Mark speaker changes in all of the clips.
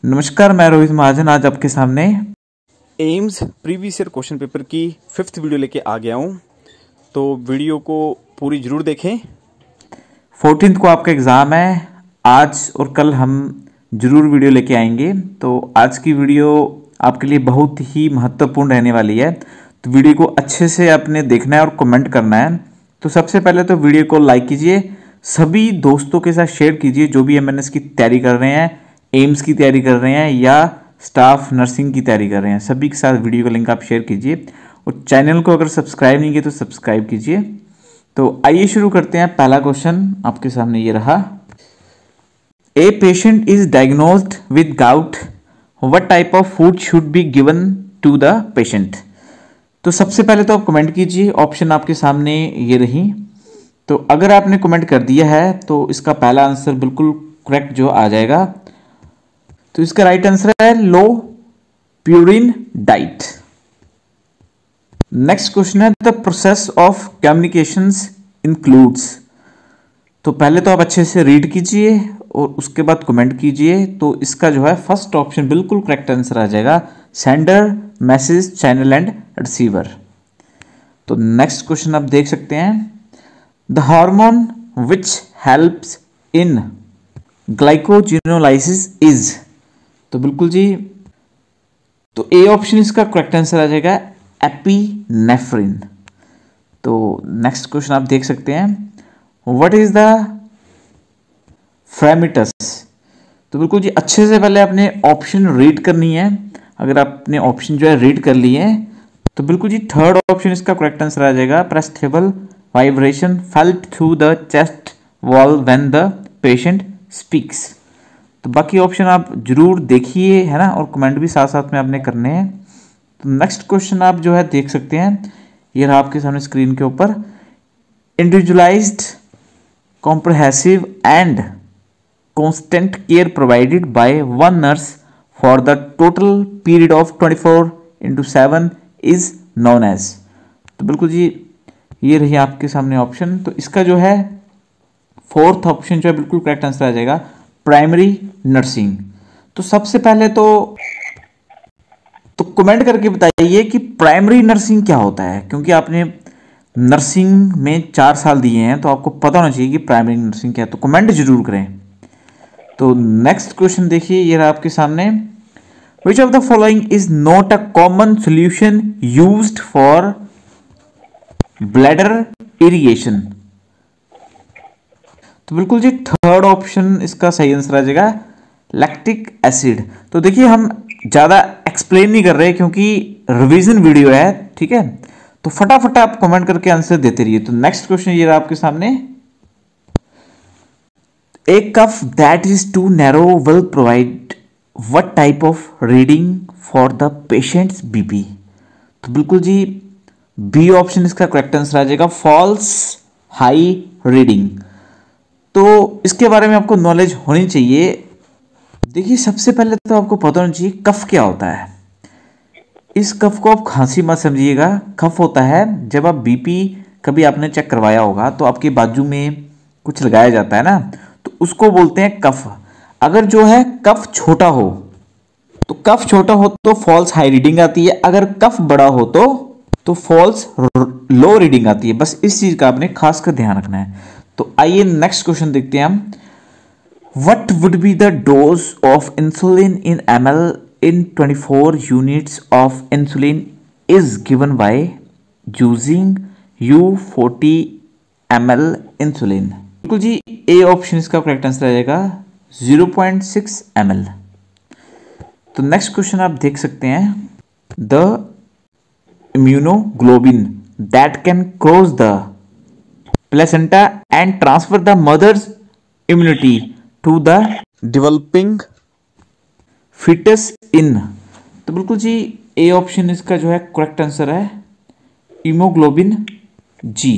Speaker 1: नमस्कार, मैं रोहित महाजन आज आपके सामने AIIMS previous year question paper की 5th वीडियो लेके आ गया हूँ। तो वीडियो को पूरी जरूर देखें। 14th को आपका एग्ज़ाम है। आज और कल हम जरूर वीडियो लेके आएंगे। तो आज की वीडियो आपके लिए बहुत ही महत्वपूर्ण रहने वाली है। तो वीडियो को अच्छे से आपने देखना है और कमेंट करना है। तो सबसे पहले तो वीडियो को लाइक कीजिए, सभी दोस्तों के साथ शेयर कीजिए जो भी एमएनएस की तैयारी कर रहे हैं, एम्स की तैयारी कर रहे हैं या स्टाफ नर्सिंग की तैयारी कर रहे हैं। सभी के साथ वीडियो का लिंक आप शेयर कीजिए और चैनल को अगर सब्सक्राइब नहीं किया तो सब्सक्राइब कीजिए। तो आइए शुरू करते हैं। पहला क्वेश्चन आपके सामने ये रहा। A patient is diagnosed with gout, what type of food should be given to the patient. तो सबसे पहले तो आप कमेंट कीजिए। ऑप्शन आपके सामने ये रही। तो अगर आपने कमेंट कर दिया है तो इसका पहला आंसर बिल्कुल करेक्ट जो आ जाएगा। तो इसका राइट आंसर है लो प्यूरिन डाइट। नेक्स्ट क्वेश्चन है the process of communications includes. तो पहले तो आप अच्छे से रीड कीजिए और उसके बाद कमेंट कीजिए। तो इसका जो है फर्स्ट ऑप्शन बिल्कुल करेक्ट आंसर आ जाएगा, sender, message, channel and receiver. तो नेक्स्ट क्वेश्चन आप देख सकते हैं the hormone which helps in glycogenolysis is. तो बिल्कुल जी, तो ए ऑप्शन इसका करेक्ट आंसर आ जाएगा एपिनेफ्रिन। तो नेक्स्ट क्वेश्चन आप देख सकते हैं व्हाट इज द फ्रेमिटस। तो बिल्कुल जी, अच्छे से पहले आपने ऑप्शन रीड करनी है। अगर आपने ऑप्शन जो है रीड कर लिए तो बिल्कुल जी थर्ड ऑप्शन इसका करेक्ट आंसर आ जाएगा प्रेस्टेबल vibration felt through the chest wall when the patient speaks. तो बाकी ऑप्शन आप जरूर देखिए, है ना, और कमेंट भी साथ साथ में आपने करने हैं। तो नेक्स्ट क्वेश्चन आप जो है देख सकते हैं, ये रहा आपके सामने स्क्रीन के ऊपर। Individualised comprehensive and constant care provided by one nurse for the total period ऑफ 24/7 इज नोन एज। तो बिल्कुल जी ये रही आपके सामने ऑप्शन। तो इसका जो है फोर्थ ऑप्शन जो है बिल्कुल करेक्ट आंसर आ जाएगा प्राइमरी नर्सिंग। तो सबसे पहले तो कमेंट करके बताइए कि प्राइमरी नर्सिंग क्या होता है, क्योंकि आपने नर्सिंग में 4 साल दिए हैं तो आपको पता होना चाहिए कि प्राइमरी नर्सिंग क्या है। तो कमेंट जरूर करें। तो नेक्स्ट क्वेश्चन देखिए, ये रहा आपके सामने which of the following is not a common solution used for bladder irrigation. तो बिल्कुल जी थर्ड ऑप्शन इसका सही आंसर आ जाएगा लैक्टिक एसिड। तो देखिए हम ज़्यादा एक्सप्लेन नहीं कर रहे क्योंकि रिवीजन वीडियो है, ठीक है। तो फटाफट आप कमेंट करके आंसर देते रहिए। तो नेक्स्ट क्वेश्चन ये रहा आपके सामने। A cuff that is too narrow will provide what type of reading for the patient's BP. तो बिल्कुल जी बी ऑप्शन इसका करेक्ट आंसर आ जाएगा फॉल्स हाई रीडिंग। तो इसके बारे में आपको नॉलेज होनी चाहिए। देखिए सबसे पहले तो आपको पता होना चाहिए कफ क्या होता है। इस कफ को आप खांसी मत समझिएगा। कफ होता है जब आप बीपी कभी आपने चेक करवाया होगा तो आपके बाजू में कुछ लगाया जाता है ना, तो उसको बोलते हैं कफ। अगर जो है कफ छोटा हो तो फॉल्स हाई रीडिंग आती है, अगर कफ बड़ा हो तो फॉल्स लो रीडिंग आती है। बस इस चीज का आपने खासकर ध्यान रखना है। तो आइए नेक्स्ट क्वेश्चन देखते हैं हम। What would be the dose of insulin in ml in 24 units of insulin is given by using U40 ml insulin. बिल्कुल जी ए ऑप्शन इसका करेक्ट आंसर आ जाएगा 0.6 ml। तो नेक्स्ट क्वेश्चन आप देख सकते हैं the immunoglobulin that can cross the placenta and transfer the mother's immunity to the developing fetus in। तो बिल्कुल जी ए ऑप्शन इसका जो है करेक्ट आंसर है हीमोग्लोबिन जी।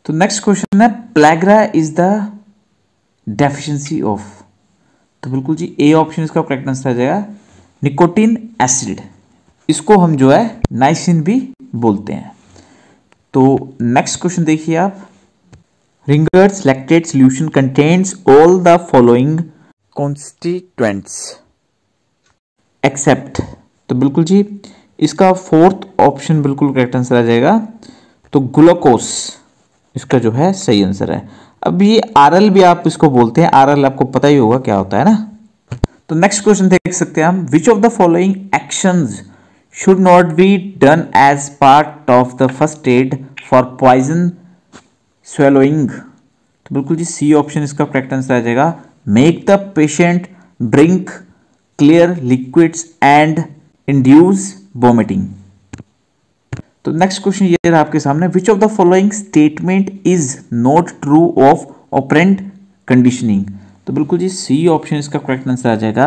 Speaker 1: तो नेक्स्ट क्वेश्चन है pellagra is the deficiency of. तो बिल्कुल जी ए ऑप्शन इसका करेक्ट आंसर आ जाएगा निकोटिन एसिड। इसको हम जो है नाइसिन भी बोलते हैं। तो नेक्स्ट क्वेश्चन देखिए आप। Ringer's lactate solution contains all the following constituents except. तो बिल्कुल जी इसका फोर्थ ऑप्शन बिल्कुल करेक्ट आंसर आ जाएगा। तो ग्लूकोस इसका जो है सही आंसर है। अब ये आरएल भी आप इसको बोलते हैं, आरएल आपको पता ही होगा क्या होता है ना। तो नेक्स्ट क्वेश्चन देख सकते हैं हम, which of the following actions should not be done as part of the first aid for poison swallowing. तो बिल्कुल जी सी ऑप्शन इसका करेक्ट आंसर आ जाएगा। Make the patient drink clear liquids and induce vomiting. तो next question ये रहा आपके सामने, which of the following statement is not true of operant conditioning. तो बिल्कुल जी सी ऑप्शन इसका करेक्ट आंसर आ जाएगा।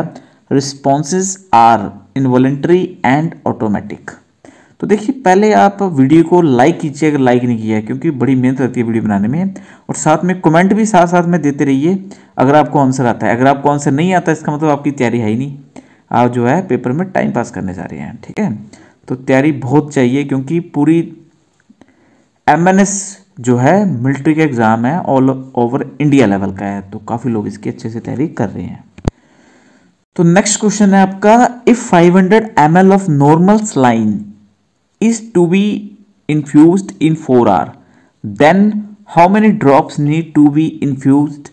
Speaker 1: Responses are involuntary and automatic. तो देखिए पहले आप वीडियो को लाइक कीजिए अगर लाइक नहीं किया है, क्योंकि बड़ी मेहनत लगती है वीडियो बनाने में, और साथ में कमेंट भी साथ साथ में देते रहिए अगर आपको आंसर आता है। अगर आपको आंसर नहीं आता इसका मतलब आपकी तैयारी है ही नहीं, आप जो है पेपर में टाइम पास करने जा रहे हैं। ठीक है, तो तैयारी बहुत चाहिए, क्योंकि पूरी एमएनएस जो है मिलिट्री का एग्जाम है, ऑल ओवर इंडिया लेवल का है, तो काफ़ी लोग इसकी अच्छे से तैयारी कर रहे हैं। तो नेक्स्ट क्वेश्चन है आपका, if 500 ml of normal saline is to be infused in 4 hours, then how many drops need to be infused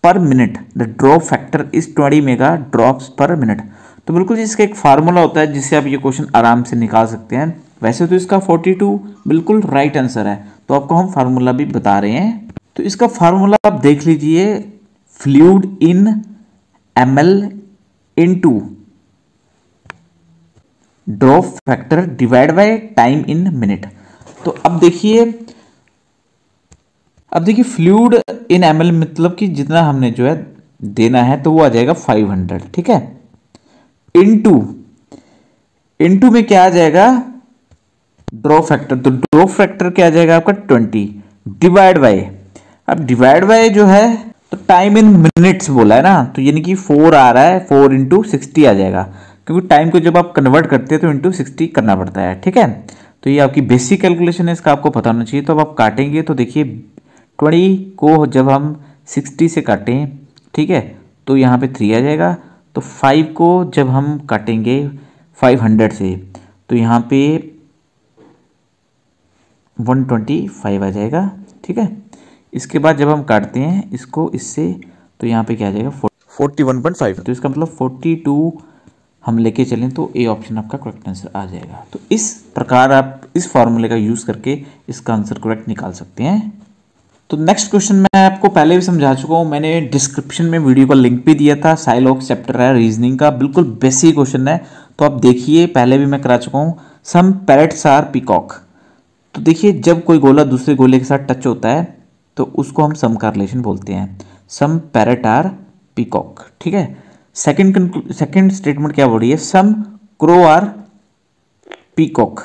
Speaker 1: per minute? The drop factor is 20 mega drops per minute. तो बिल्कुल इसका एक formula होता है जिससे आप ये क्वेश्चन आराम से निकाल सकते हैं। वैसे तो इसका 42 बिल्कुल राइट आंसर है, तो आपको हम फार्मूला भी बता रहे हैं। तो इसका फार्मूला आप देख लीजिए, fluid in ml into drop factor divide by time in minute. तो अब देखिए फ्लूइड इन ml मतलब कि जितना हमने जो है देना है तो वो आ जाएगा 500। ठीक है, इनटू में क्या आ जाएगा, ड्रॉप फैक्टर। तो ड्रॉप फैक्टर क्या आ जाएगा आपका 20 डिवाइड बाय, अब डिवाइड बाय जो है तो टाइम इन मिनट्स बोला है ना, तो यानी कि 4 आ रहा है, 4 × 60 आ जाएगा, क्योंकि टाइम को जब आप कन्वर्ट करते हैं तो इंटू 60 करना पड़ता है। ठीक है, तो ये आपकी बेसिक कैलकुलेशन है, इसका आपको पता होना चाहिए। तो अब आप काटेंगे तो देखिए 20 को जब हम 60 से काटें, ठीक है, तो यहाँ पे 3 आ जाएगा। तो 5 को जब हम काटेंगे 500 से तो यहाँ पे 125 आ जाएगा। ठीक है, इसके बाद जब हम काटते हैं इसको इससे तो यहाँ पे क्या आ जाएगा 41.5। तो इसका मतलब 42 हम लेके चलें तो ए ऑप्शन आपका करेक्ट आंसर आ जाएगा। तो इस प्रकार आप इस फॉर्मूले का यूज़ करके इसका आंसर करेक्ट निकाल सकते हैं। तो नेक्स्ट क्वेश्चन मैं आपको पहले भी समझा चुका हूँ, मैंने डिस्क्रिप्शन में वीडियो का लिंक भी दिया था। साइलॉक्स चैप्टर है रीजनिंग का, बिल्कुल बेसिक क्वेश्चन है, तो आप देखिए पहले भी मैं करा चुका हूँ। सम पैरेट्स आर पीकॉक। तो देखिए जब कोई गोला दूसरे गोले के साथ टच होता है तो उसको हम सम का रिलेशन बोलते हैं। सम पैरेट आर पीकॉक। ठीक है, सेकंड स्टेटमेंट क्या बोल रही है, सम क्रो आर पीकॉक।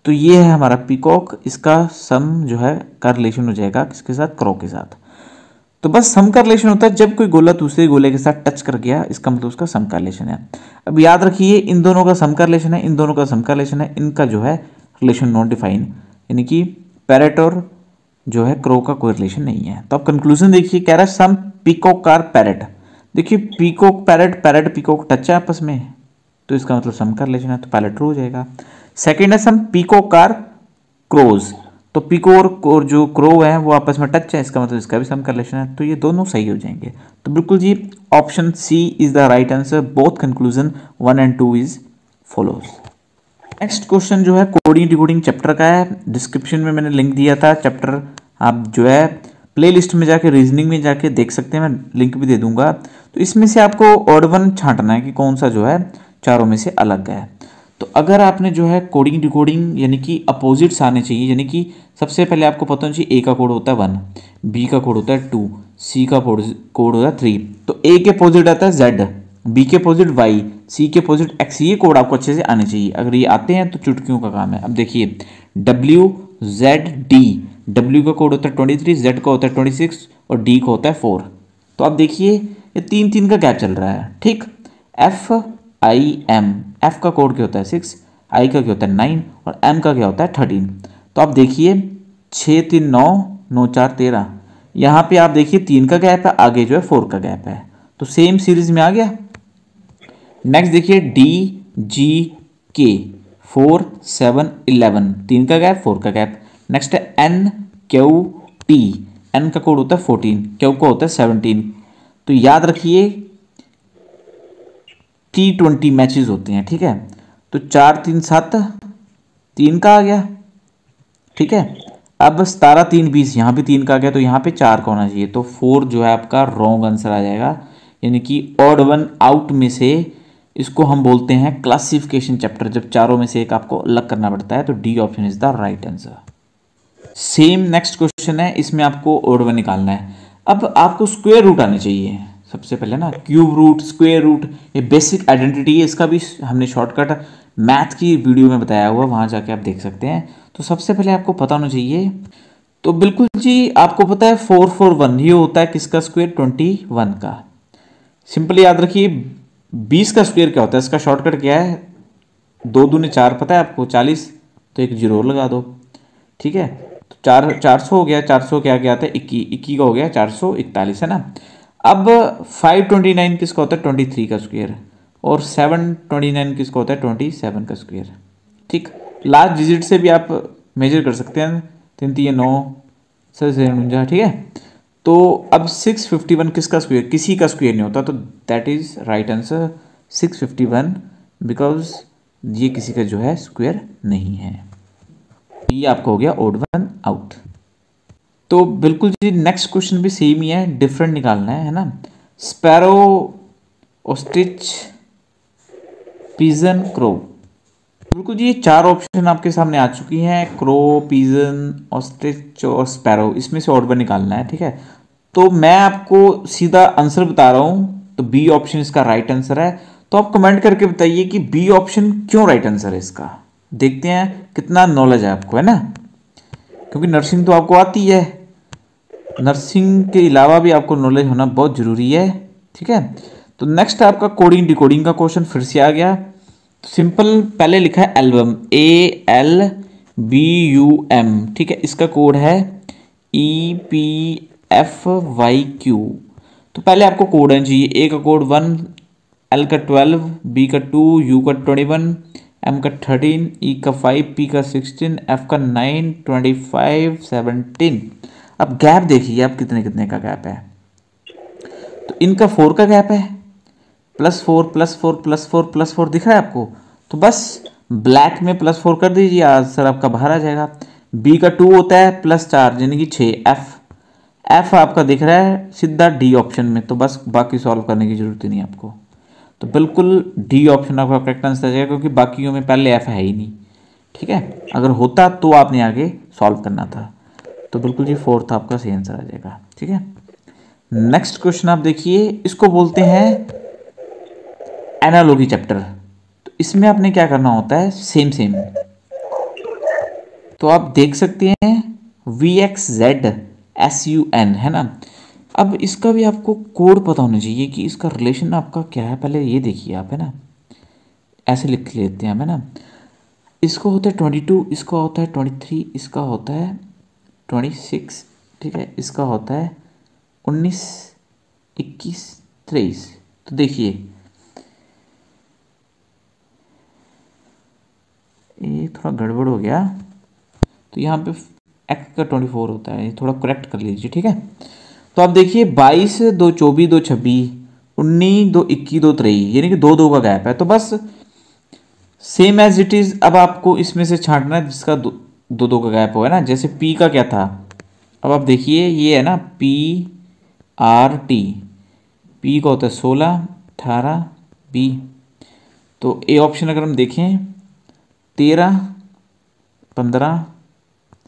Speaker 1: तो ये है हमारा पीकॉक, इसका सम जो है का रिलेशन हो जाएगा किसके साथ, क्रो के साथ। तो बस सम का रिलेशन होता है जब कोई गोला दूसरे गोले के साथ टच कर गया, इसका मतलब उसका सम का रिलेशन है। अब याद रखिए इन दोनों का सम का रिलेशन है, इन दोनों का सम का रिलेशन है, इनका जो है रिलेशन नॉट डिफाइन, यानी कि पैरेट और जो है क्रो का कोई रिलेशन नहीं है। तो अब कंक्लूजन देखिए, कह रहा है सम पीकॉक आर पैरेट। देखिए peacock parrot, parrot peacock touch है आपस में, तो इसका मतलब सम का रिलेशन है, तो पहले ट्रू हो जाएगा। सेकंड है सम पीकॉक आर क्रोज। तो पीकॉक और जो क्रो है वो आपस में टच है, इसका मतलब इसका भी सम का रिलेशन है, तो ये दोनों सही हो जाएंगे। तो बिल्कुल जी option C is the right answer. Both conclusion 1 और 2 इज फॉलोज। नेक्स्ट क्वेश्चन जो है कोडिंग डिकोडिंग चैप्टर का है, डिस्क्रिप्शन में मैंने लिंक दिया था चैप्टर, आप जो है प्ले लिस्ट में जाके रीजनिंग में जाके देख सकते हैं, मैं लिंक भी दे दूंगा। तो इसमें से आपको ऑड वन छांटना है कि कौन सा जो है चारों में से अलग है। तो अगर आपने जो है कोडिंग डिकोडिंग यानी कि अपोजिट्स आने चाहिए, यानी कि सबसे पहले आपको पता होना चाहिए ए का कोड होता है 1, बी का कोड होता है 2, सी का कोड होता है 3। तो ए के अपोजिट आता है Z, बी के अपोजिट Y, सी के अपोजिट X। ये कोड आपको अच्छे से आने चाहिए, अगर ये आते हैं तो चुटकियों का काम है। अब देखिए WZD, W का कोड होता है 23, Z का होता है 26 और D का होता है 4। तो आप देखिए ये 3 का गैप चल रहा है। ठीक, FIM, F का कोड क्या होता है 6, I का क्या होता है 9 और M का क्या होता है 13। तो आप देखिए 6 3 9 9 4 13, यहाँ पे आप देखिए 3 का गैप है, आगे जो है 4 का गैप है। तो सेम सीरीज में आ गया। नेक्स्ट देखिए डी जी के 4 7 11, 3 का गैप 4 का गैप। नेक्स्ट है एन क्यू टी, एन का कोड होता है 14, क्यू का होता है 17। तो याद रखिए T20 मैचेस होते हैं, ठीक है। तो 4 3 7, 3 का आ गया, ठीक है। अब 17 3 20, यहाँ भी 3 का आ गया, तो यहाँ पे 4 का होना चाहिए। तो 4 जो है आपका रॉन्ग आंसर आ जाएगा, यानी कि ऑड वन आउट में से इसको हम बोलते हैं क्लासिफिकेशन चैप्टर, जब चारों में से एक आपको अलग करना पड़ता है। तो D option is the right answer. Same next question है, इसमें आपको ऑड वन निकालना है। अब आपको स्क्वायर रूट आने चाहिए सबसे पहले ना, क्यूब रूट, स्क्वायर रूट, ये बेसिक आइडेंटिटी है। इसका भी हमने शॉर्टकट मैथ की वीडियो में बताया हुआ, वहां जाके आप देख सकते हैं। तो सबसे पहले आपको पता होना चाहिए, तो बिल्कुल जी आपको पता है 4 4 1 ये होता है किसका स्क्वायर, 21 का। सिंपली याद रखिए 20 का स्क्वायर क्या होता है, इसका शॉर्टकट क्या है, 2 दूने 4 पता है आपको 40, तो एक जीरो लगा दो, ठीक है। तो 400 हो गया, 400 क्या क्या आता है 21 का हो गया 441 है ना। अब 529 किसका होता है 23 का स्क्वायर, और 729 किसका होता है 27 का स्क्वायर, ठीक। लास्ट डिजिट से भी आप मेजर कर सकते हैं, 3 3 9 7 ठीक है। तो अब 651 किसका स्क्वायर, किसी का स्क्वायर नहीं होता, तो that is right answer 651, because ये किसी का जो है स्क्वायर नहीं है। ये आपका हो गया ऑड वन आउट। तो बिल्कुल जी नेक्स्ट क्वेश्चन भी सेम ही है, डिफरेंट निकालना है ना। Sparrow, ostrich, pigeon, crow. बिल्कुल जी ये 4 ऑप्शन आपके सामने आ चुकी हैं, क्रो, पिजन, ऑस्ट्रिच और स्पैरो, इसमें से ऑड वन निकालना है, ठीक है। तो मैं आपको सीधा आंसर बता रहा हूं, तो बी ऑप्शन इसका राइट आंसर है। तो आप कमेंट करके बताइए कि बी ऑप्शन क्यों राइट आंसर है इसका। देखते हैं कितना नॉलेज है आपको, है ना, क्योंकि नर्सिंग तो आपको आती है, नर्सिंग के अलावा भी आपको नॉलेज होना बहुत जरूरी है, ठीक है। तो नेक्स्ट आपका कोडिंग डिकोडिंग का क्वेश्चन फिर से आ गया। तो सिंपल पहले लिखा है एल्बम, ALBUM, ठीक है। इसका कोड है EPFYQ। तो पहले आपको कोड है चाहिए, ए का कोड 1, L का 12, B का 2, U का 21, M का 13, E का 5, P का 16, F का 9, 25, 17। अब गैप देखिए आप कितने कितने का गैप है। तो इनका 4 का गैप है, +4 +4 +4 +4 दिख रहा है आपको। तो बस ब्लैक में +4 कर दीजिए, आंसर आपका बाहर आ जाएगा। बी का 2 होता है +4 यानी कि 6। एफ आपका दिख रहा है सीधा डी ऑप्शन में, तो बस बाकी सॉल्व करने की जरूरत ही नहीं आपको। तो बिल्कुल डी ऑप्शन आपका करेक्ट आंसर आ जाएगा, क्योंकि बाकियों में पहले एफ है ही नहीं, ठीक है। अगर होता तो आपने आगे सॉल्व करना था। तो बिल्कुल जी 4th आपका सही आंसर आ जाएगा, ठीक है। नेक्स्ट क्वेश्चन आप देखिए, इसको बोलते हैं एनालॉजी चैप्टर। तो इसमें आपने क्या करना होता है, सेम तो आप देख सकते हैं VXZSUN है ना। अब इसका भी आपको कोड पता होना चाहिए कि इसका रिलेशन आपका क्या है। पहले ये देखिए आप, है ना, ऐसे लिख लेते हैं हम, है ना। इसको होता है 22, इसका होता है 23, इसका होता है 26, ठीक है। इसका होता है 19, 21, 23। तो देखिए ये थोड़ा गड़बड़ हो गया, तो यहाँ पे एक्स का 24 होता है, ये थोड़ा करेक्ट कर लीजिए, ठीक है। तो आप देखिए 22 2 24 2 26, 19 2 21 2 23, यानी कि 2 2 का गैप है। तो बस सेम एज इट इज, अब आपको इसमें से छांटना है जिसका 2 2 का गैप हो, है ना। जैसे पी का क्या था, अब आप देखिए ये है ना PRT, पी का होता है 16 18 बी। तो ए ऑप्शन अगर हम देखें 13 15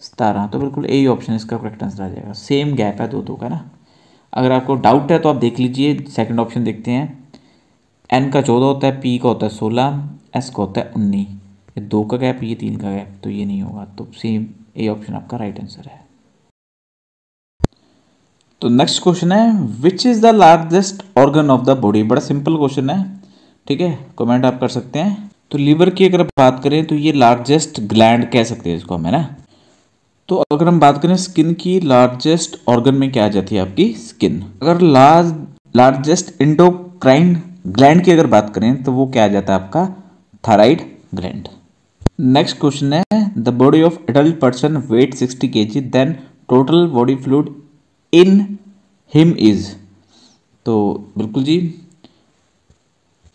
Speaker 1: 17, तो बिल्कुल ए ऑप्शन इसका करेक्ट आंसर आ जाएगा। सेम गैप है 2 2 का ना। अगर आपको डाउट है तो आप देख लीजिए, सेकंड ऑप्शन देखते हैं। एन का 14 होता है, पी का होता है 16, एस का होता है 19। ये 2 का गैप, ये 3 का गैप, तो ये नहीं होगा। तो सेम ए ऑप्शन आपका राइट आंसर है। तो नेक्स्ट क्वेश्चन है, which is the largest organ of the body. बड़ा सिंपल क्वेश्चन है, ठीक है, कमेंट आप कर सकते हैं। तो लीवर की अगर बात करें तो ये लार्जेस्ट ग्लैंड कह सकते हैं इसको हम, है ना। तो अगर हम बात करें स्किन की, लार्जेस्ट ऑर्गन में क्या आ जाती है आपकी स्किन। अगर लार्जेस्ट एंडोक्राइन ग्लैंड की अगर बात करें तो वो क्या आ जाता है आपका थायराइड ग्लैंड। नेक्स्ट क्वेश्चन है the body of adult person weight 60 kg then total body fluid in him is. तो बिल्कुल जी,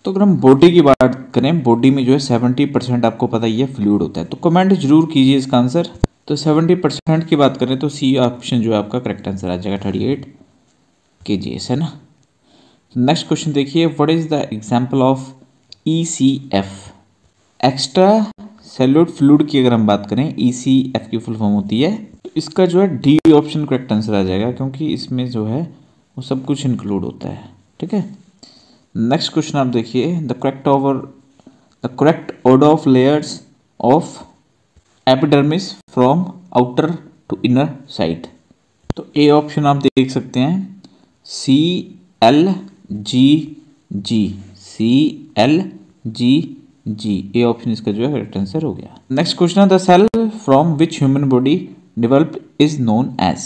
Speaker 1: तो अगर हम बॉडी की बात करें, बॉडी में जो है 70% आपको पता ही है फ्लूइड होता है। तो कमेंट जरूर कीजिए इसका आंसर। तो 70% की बात करें तो सी ऑप्शन जो है आपका करेक्ट आंसर आ जाएगा 38 kg, है ना। नेक्स्ट क्वेश्चन देखिए what is the example of ECF, extra cellular fluid की अगर हम बात करें ECF की फुल फॉर्म होती है, तो इसका जो है डी ऑप्शन करेक्ट आंसर आ जाएगा, क्योंकि इसमें जो है वो सब कुछ इंक्लूड होता है। ठीक है, नेक्स्ट क्वेश्चन आप देखिए the correct order of layers of epidermis from outer to inner side. तो ए ऑप्शन आप देख सकते हैं CLGG, CLGG, ए ऑप्शन इसका जो है करेक्ट आंसर हो गया। नेक्स्ट क्वेश्चन है the cell from which human body develop is known as.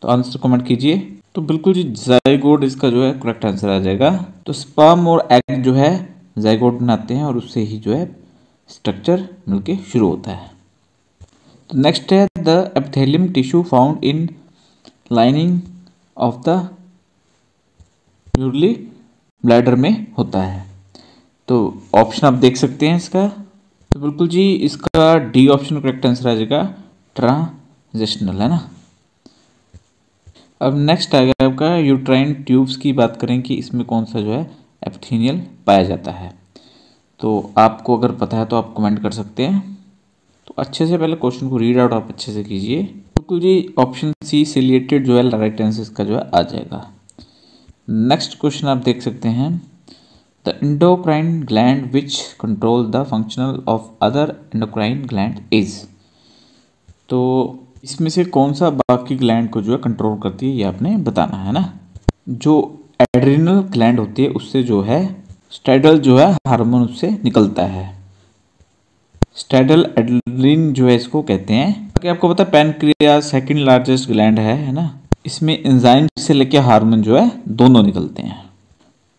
Speaker 1: तो आंसर कमेंट कीजिए। तो बिल्कुल जी जाइगोट इसका जो है करेक्ट आंसर आ जाएगा। तो स्पर्म और एग जो है जाइगोट बनाते हैं और उससे ही जो है स्ट्रक्चर मिलके शुरू होता है। तो नेक्स्ट है the epithelium tissue found in lining of the यूरली ब्लैडर में होता है। तो ऑप्शन आप देख सकते हैं इसका। तो बिल्कुल जी इसका डी ऑप्शन करेक्ट आंसर आ जाएगा ट्रांजिशनल, है ना। अब नेक्स्ट आएगा आपका यूट्राइन ट्यूब्स की बात करें कि इसमें कौन सा जो है एपिथेलियल पाया जाता है। तो आपको अगर पता है तो आप कमेंट कर सकते हैं। तो अच्छे से पहले क्वेश्चन को रीड आउट आप अच्छे से कीजिए। बिल्कुल जी ऑप्शन सी सिलिएटेड जो है राइट आंसर इसका जो है आ जाएगा। नेक्स्ट क्वेश्चन आप देख सकते हैं the endocrine gland which control the functional of other endocrine gland is. तो इसमें से कौन सा बाकी ग्लैंड को जो है कंट्रोल करती है ये आपने बताना है ना। जो एड्रिनल ग्लैंड होती है उससे जो है स्टेडल जो है हार्मोन उससे निकलता है, स्टेडल एड्रिन जो है इसको कहते हैं। बाकी आपको पता है पैनक्रियास सेकंड लार्जेस्ट ग्लैंड है ना। इसमें एंजाइम से लेके हार्मोन जो है दोनों निकलते हैं।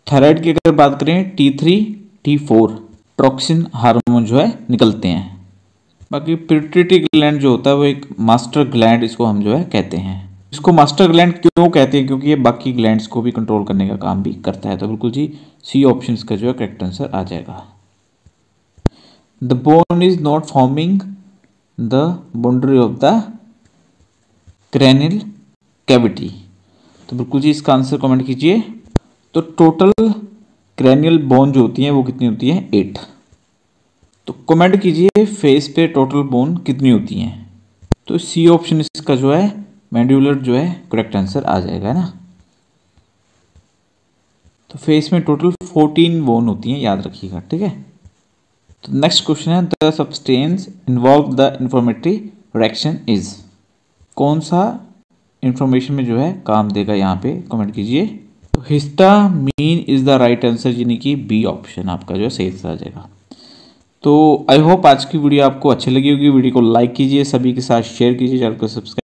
Speaker 1: थायराइड की अगर बात करें T3 T4 ट्रोक्सिन हार्मोन जो है निकलते हैं। बाकी पिट्यूटरी ग्लैंड जो होता है वो एक मास्टर ग्लैंड इसको हम जो है कहते हैं। इसको मास्टर ग्लैंड क्यों कहते हैं, क्योंकि ये बाकी ग्लैंड्स को भी कंट्रोल करने का काम भी करता है। तो बिल्कुल जी सी ऑप्शन इसका जो है करेक्ट आंसर आ जाएगा। The bone is not forming the boundary of the cranial cavity. तो बिल्कुल जी इसका आंसर कमेंट कीजिए। तो टोटल क्रैनियल बोन जो होती है वो कितनी होती है 8। तो कमेंट कीजिए फेस पे टोटल बोन कितनी होती हैं। तो सी ऑप्शन इसका जो है मैंडिबुलर जो है करेक्ट आंसर आ जाएगा ना। तो फेस में टोटल 14 बोन होती हैं, याद रखिएगा। ठीक है, तो नेक्स्ट क्वेश्चन है the substance involve the informatory reaction is. कौन सा इंफॉर्मेशन में जो है काम देगा यहाँ पे कमेंट कीजिए। तो histamine is the right answer, यानी कि बी ऑप्शन आपका जो है सही आ जाएगा। तो आई होप आज की वीडियो आपको अच्छी लगी होगी। वीडियो को लाइक कीजिए, सभी के साथ शेयर कीजिए, चैनल को सब्सक्राइब